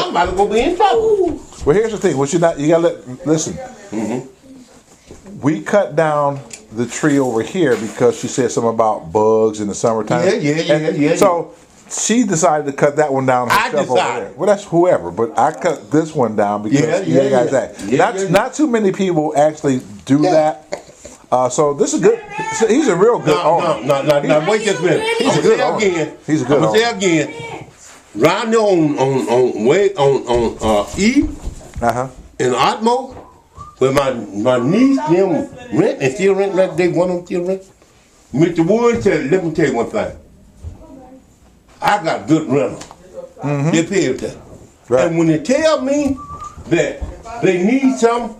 somebody gonna be in trouble. Well, here's the thing. What you gotta listen. We cut down the tree over here because she said something about bugs in the summertime. Yeah. So she decided to cut that one down herself over there. Well, that's whoever, but I cut this one down because not too many people actually do that. So this is good. He's a real good owner. No, wait just a minute. He's a good owner. He's a good owner. I'm gonna say again. Right there on E in Otmo, where my niece them rent and still rent like they want them still rent. Mr. Wood said, let me tell you one thing. I got good rental. They pay that. Right. And when they tell me that they need something,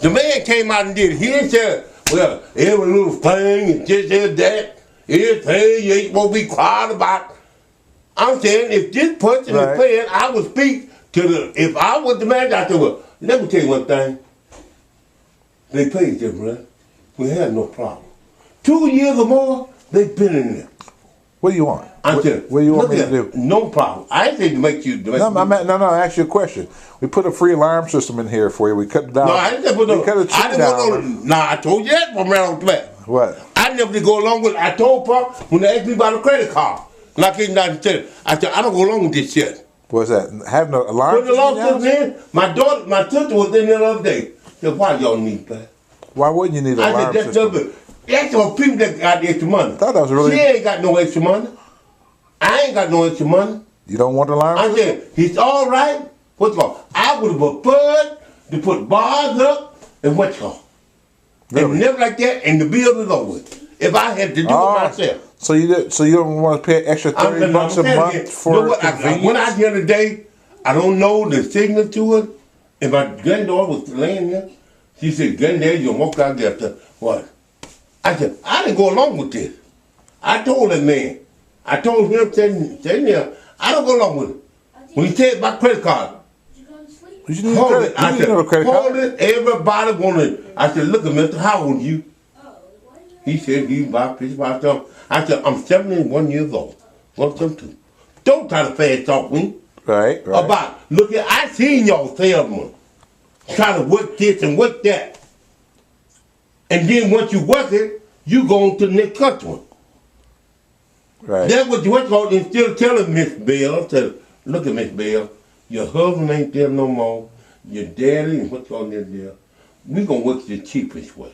the man came out and did it. He didn't say, well, every little thing and this and that, everything you ain't supposed to be quiet about. I'm saying if this person is paying, I would speak to if I was the manager, I said, well, let me tell you one thing. They paid them, right? We had no problem. 2 years or more, they've been in there. What do you want? What do you want me to do? No problem. I ain't think to make you. No, I asked you a question. We put a free alarm system in here for you. We cut it down. No, I didn't put no. I didn't want no. Nah, I told you that from around the back. What? I never did go along with it. I told Pop when they asked me about a credit card. And I came down and said, I don't go along with this shit. What's that? Having an alarm system? Put the alarm system in. My sister was in there the other day. Said, why y'all need that? Why wouldn't you need an alarm system? That's for people that got extra money. I thought that was really. She ain't got no extra money. I ain't got no extra money. You don't want the alarm system? I said, he's all right. What's wrong? I would have preferred to put bars up and what's wrong. Really? And never like that, and the bill is over. If I had to do it myself. So you don't want to pay an extra $30 a month for convenience? When I the other day, I don't know the signal to it. If my granddaughter was laying there, she said, granddad, you walk out there. What? I said, I didn't go along with this. I told that man. I told him, sitting there, I don't go along with it. When he said my credit card, hold it. I said, hold it. Everybody wanted. I said, look, mister, how old are you? He said, he's about 55. I said, I'm 71 years old. What's up to? Don't try to fast talk me. Right. About, look, I seen y'all salesmen try to work this and work that. And then once you work it, you go on to the next customer. Right. That's what you went on and still telling Miss Bell, look at Miss Bell, your husband ain't there no more, your daddy and what's on there. We gonna work the cheapest way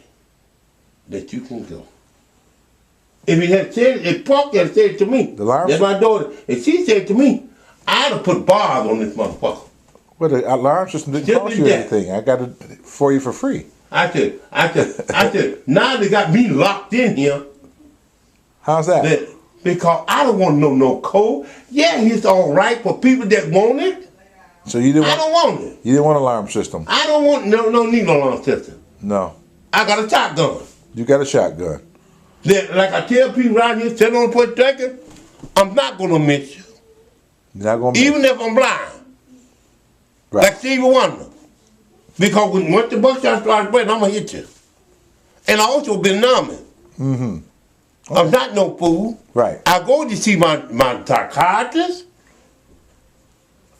that you can go. If he had said, if Park had said to me, that's my daughter, if she said to me, I'd have put bars on this motherfucker. Well, the alarm system didn't cost you anything. I got it for you for free. I said, now they got me locked in here. How's that? Because I don't want to know no code. Yeah, it's all right for people that want it. So you didn't? I don't want it. You didn't want an alarm system? I don't want no need no alarm system. No. I got a shotgun. You got a shotgun. That, like I tell people around here, sitting on the porch drinking, I'm not gonna miss you. You're not gonna miss. Even if I'm blind. Right. Like Stevie Wonder. Because once the buckshot starts breaking, I'm gonna hit you. And I also been numbing. Mm-hmm. Okay. I'm not no fool. Right. I go to see my psychiatrist.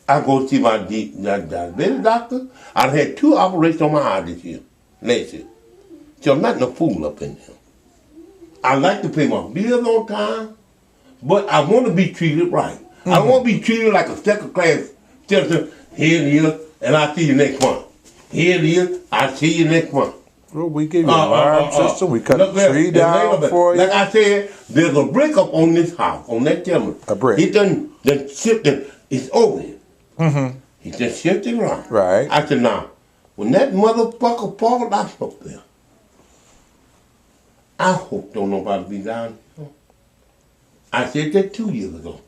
I go to see my diabetes doctor. I had 2 operations on my eye this year, last year. So I'm not no fool up in there. I like to pay my bills on time, but I want to be treated right. Mm-hmm. I don't want to be treated like a second class citizen. Here it is, and I'll see you next month. Here it is, I'll see you next month. Well, we give you an alarm system. We cut the tree down for you. Like I said, there's a brick up on this house, on that timber. A brick. He done shifted. It's over here. Mm-hmm. He just shifted around. Right. I said, now, when that motherfucker falls, I'm up there. I hope don't nobody be down here. I said that 2 years ago.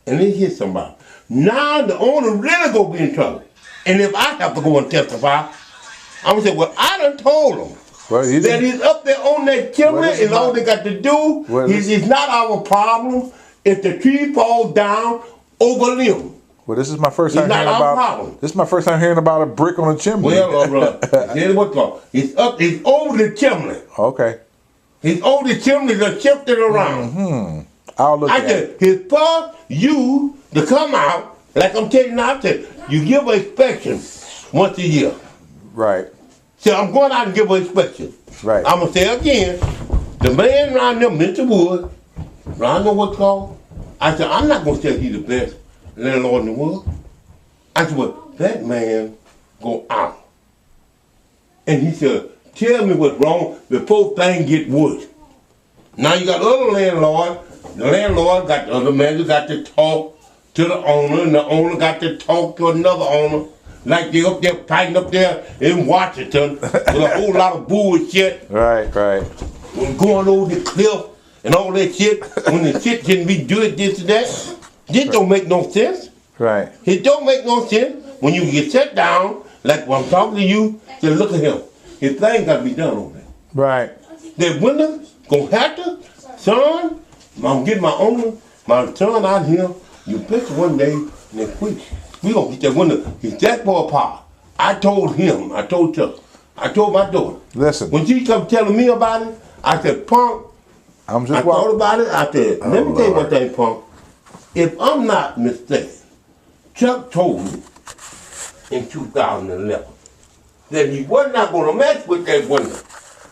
And they hit somebody. Now the owner really gonna be in trouble. And if I have to go and testify, I'm gonna say, well, I done told him that he's up there on that timber and all they got to do is not our problem if the tree falls down over limb. Well, this is my first time hearing about. This is my first time hearing about a brick on a chimney. Well, here's what's called. It's over the chimney. Okay. It's over the chimney that shifted around. Mm-hmm. I'll look at it. It's for you to come out Like I'm telling you now, I said, you give an inspection once a year. Right. So I'm going out and give an inspection. Right. I'm going to say again, the man around there, Mr. Wood, I know what's called. I said, I'm not going to say he's the best landlord in the world. I said, well, that man go out. And he said, tell me what's wrong before things get worse. Now you got other landlord. The landlord got the other man who got to talk to the owner, and the owner got to talk to another owner. Like they up there fighting up there in Washington with a whole lot of bullshit. Right. Going over the cliff and all that shit. When the shit can be good, this and that. This don't make no sense. Right. It don't make no sense when you get set down, like when I'm talking to you, say, look at him. His thing got to be done on that. Right. That window gonna have to, son, I'm getting my owner, my son out here, you pitch one day next week. We gonna get that window. He's that far apart. I told him, I told Chuck, I told my daughter. Listen. When she come telling me about it, I said, Punk, I thought about it. I said, let me tell you one thing, Punk. If I'm not mistaken, Chuck told me in 2011 that he was not going to mess with that window.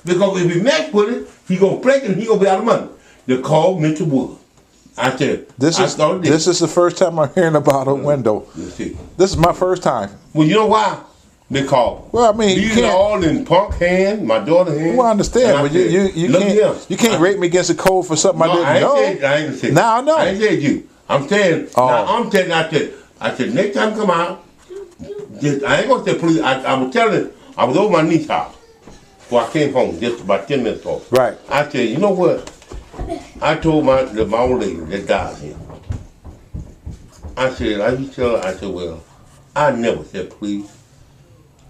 Because if he messed with it, he going to break it and he going to be out of money. They called Mr. Wood. I said, this is the first time I'm hearing about a window. You see. This is my first time. Well, you know why? Because these are all in Punk hand, my daughter's hand. Well, I understand, but you can't rate me against the code for something I didn't know. I ain't said now I know. I ain't said you. I'm saying, I said, next time come out, I ain't gonna say please. I was telling, I was over my niece's house before I came home, just about 10 minutes ago. Right. I said, you know what? I told my old lady that died here. I used to tell her, I said, well, I never said please.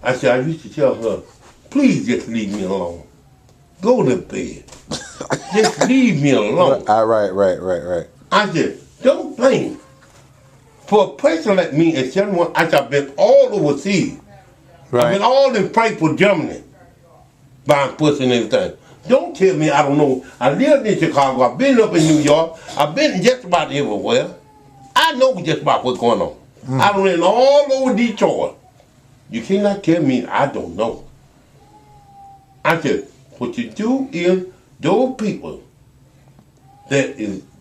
I said, I used to tell her, please just leave me alone. Go to bed. Just leave me alone. Right. I said, don't blame. For a person like me at 71, I said, I've been all overseas. Right. I've been all in Frankfurt, Germany, buying pussy and everything. Don't tell me I don't know. I lived in Chicago. I've been up in New York. I've been just about everywhere. I know just about what's going on. I've been all over Detroit. You cannot tell me I don't know. I said, what you do is those people that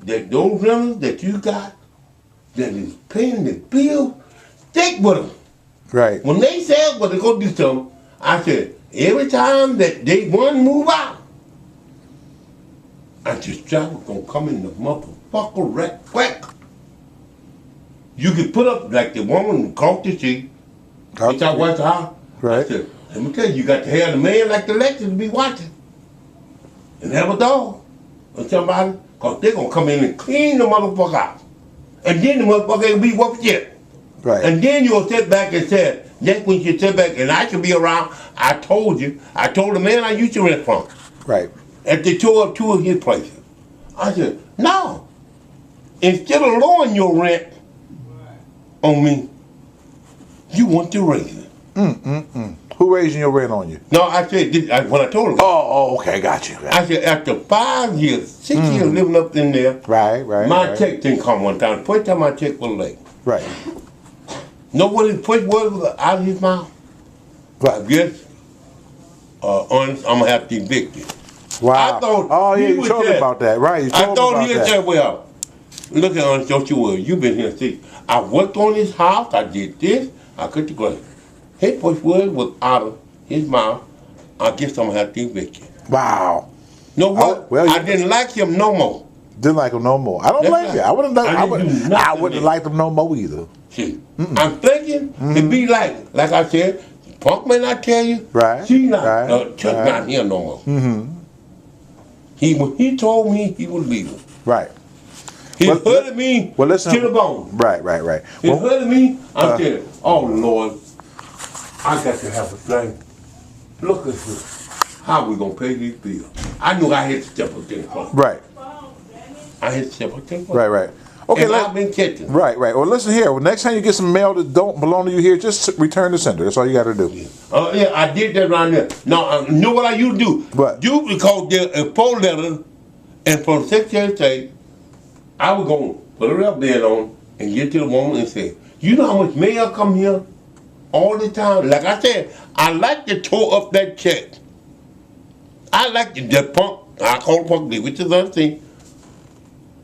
those renters that you got that is paying the bill, stick with them. Right. When they say what they go do something, I said, every time that they want to move out, I just try gonna come in the motherfucker right quick. You can put up like the woman across the street, which I watch her. Right. I said, let me tell you, you got to have the man like the Lexus to be watching. And have a dog or somebody, because they're going to come in and clean the motherfucker out. And then the motherfucker will be whooped yet. Right. And then you'll sit back and say, that's when you sit back and I should be around. I told you. I told the man I used to rent from. Right. And they tore up two of his places. I said, no. Instead of lowering your rent on me, you want to raise it. Who raising your rent on you? No, I said, when I told him. Oh, okay, got you. I said, after 5 years, 6 years living up in there, my check didn't come one time. First time my check was late. Right. Know what his first word was out of his mouth? Right. I guess, honest, I'm going to have to evict you. Wow. I thought you told me about that. Right, you told me about that. I thought he had said, well, look at Honest, don't you worry. You've been here 6. I worked on his house. I did this. I cut the grass. His first word was out of his mouth. I guess I'm going to have to evict you. Wow. Know what? I didn't like him no more. Didn't like him no more. I don't blame you. I wouldn't have liked him no more either. See, I'm thinking it'd be like I said, Punk may not tell you. Right. She not. Chuck not here no more. He told me he was leaving. Right. He hurted me to the bone. Right. He hurted me. I said, oh Lord, I got to have a thing. Look at this. How we gonna pay these bills? I knew I had to step up in the front. Right. I had to step up in the front. Right. Okay, and I've been catching. Right. Well, listen here. Well, next time you get some mail that don't belong to you here, just return to sender. That's all you got to do. Yeah, I did that around there. Now, you know what I used to do? What? You because there a 4 letter, and from Secretary of State, I was going to put a real bed on and get to the woman and say, You know how much mail come here all the time? Like I said, I like to tow up that check. I like the punk. I call the punk, which is other thing.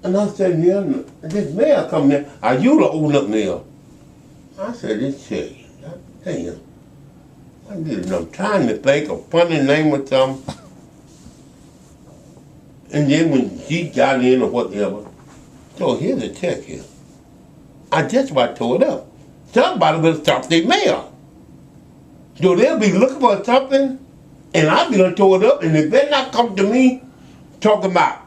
And I said, yeah, this mail come there. I used to open up mail. I said, this check. Damn. I did it. I'm trying to think of a funny name or something. And then when she got in or whatever, so here's a check here. I just about tore it up. Somebody will stop their mail. So they'll be looking for something, and I'll be gonna tore it up, and if they not come to me talking about,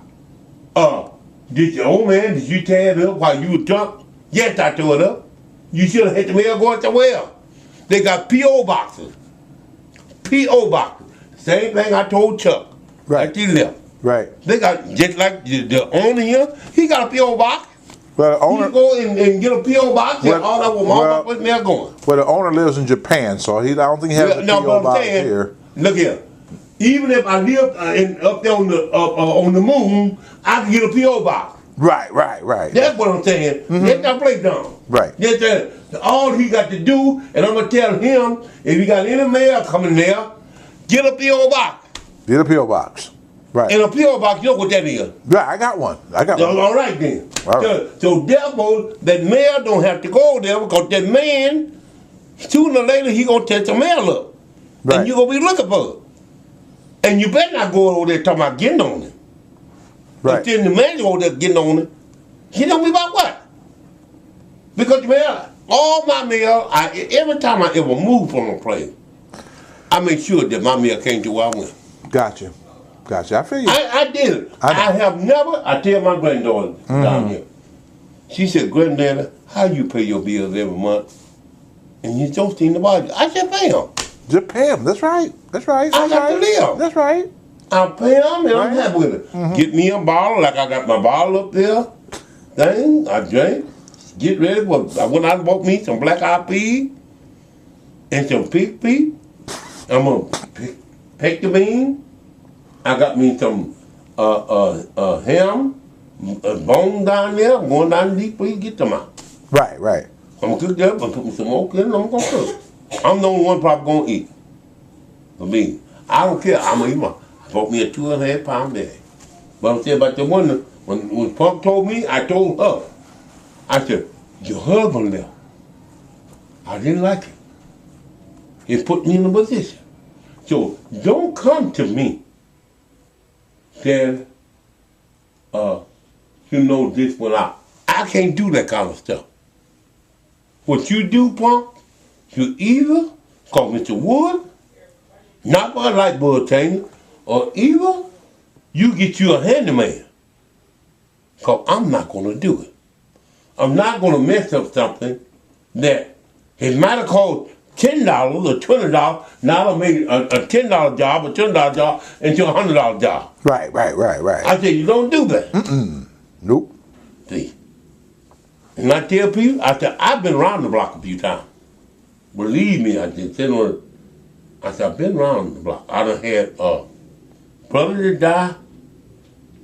did your old man, did you tear it up while you were drunk? Yes, I tore it up. You should have had the mail going somewhere else. They got P.O. boxes. P.O. boxes. Same thing I told Chuck. Right. After he left. Right. They got, just like the owner here, he got a P.O. box. Well, the owner, he go and get a P.O. box and all that will mark up with mail going. Well, the owner lives in Japan, so I don't think he has a P.O. box here. Look here. Even if I live up there on the moon, I can get a P.O. box. Right. That's what I'm saying. Mm-hmm. Let that play down. Right. All he got to do, and I'm going to tell him, if he got any mail coming there, get a P.O. box. Get a P.O. box. Right. And a P.O. box, you know what that is? Right, I got one. All right then. All right. So therefore, that mail don't have to go there because that man, sooner or later, he going to take the mail up. Right. And you going to be looking for it. And you better not go over there talking about getting on it. Right. But then the man over there getting on it, he know me about what? Because mail, all my mail, every time I ever move from a place, I make sure that my mail came to where I went. Gotcha. I feel you. I did it. I have never, I tell my granddaughter down here, she said, Granddaddy, how you pay your bills every month? And you don't seem to bother you. I said, pay them. Just pay them. That's right. I got to live. That's right. I pay them and I'm happy with it. Get me a bottle, like I got my bottle up there. Thing, I drank. Get ready. When I bought me some r.i.p. and some pig feet, I'm going to pick the bean. I got me some ham, bone down there. I'm going down deep for you get them out. Right. I'm going to cook that up and put me some more in and I'm going to cook. I'm the only one probably going to eat. For me. I don't care. I'm going to eat I bought me a 2.5 pound bag. But I'm saying about the one, when Punk told me, I told her. I said, your husband left. I didn't like it. It put me in a position. So don't come to me. Then, you know this when I can't do that kind of stuff. What you do, Punk, you either call Mr. Wood, not my light bulb changer, or either you get you a handyman. Because I'm not going to do it. I'm not going to mess up something that it might have cost $10 or $20. Now I made a $10 job, a $20 job, into a $100 job. Right. I said, you don't do that. Nope. See. And I tell people, I said, I've been around the block a few times. Believe me, I said, I've been around the block. I done had a brother that died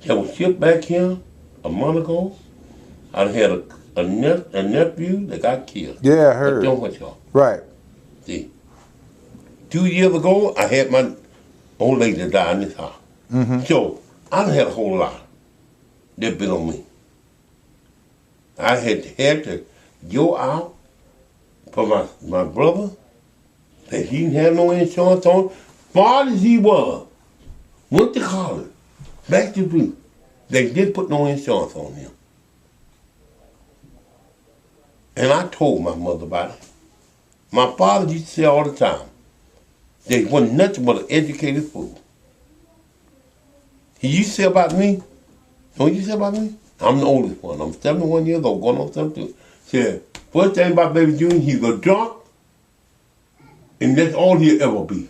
that was shipped back here a month ago. I done had a nephew that got killed. Yeah, I heard. Don't what y'all. Right. See. 2 years ago, I had my old lady that died in this house. So, I done had a whole lot that been on me. I had to go out for my brother that he didn't have no insurance on. Far as he was, went to college, back to blue. They didn't put no insurance on him. And I told my mother about it. My father used to say all the time, there wasn't nothing but an educated fool. He used to say about me, you know what he said about me? I'm the oldest one. I'm 71 years old, going on 72. Said, first thing about Baby Junior, he's a drunk, and that's all he'll ever be.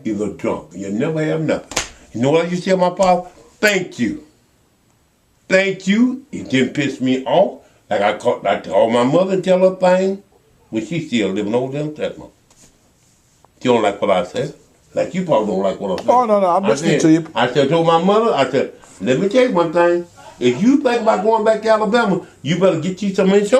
He's a drunk. You'll never have nothing. You know what I used to tell my father? Thank you. Thank you. It didn't piss me off. Like I call my mother and tell her thing, when she's still living over there in Tecmo. She don't like what I said. Like you probably don't like what I said. Oh, no, I'm listening to you. I told my mother, I said, let me tell you one thing. If you think about going back to Alabama, you better get you some insurance.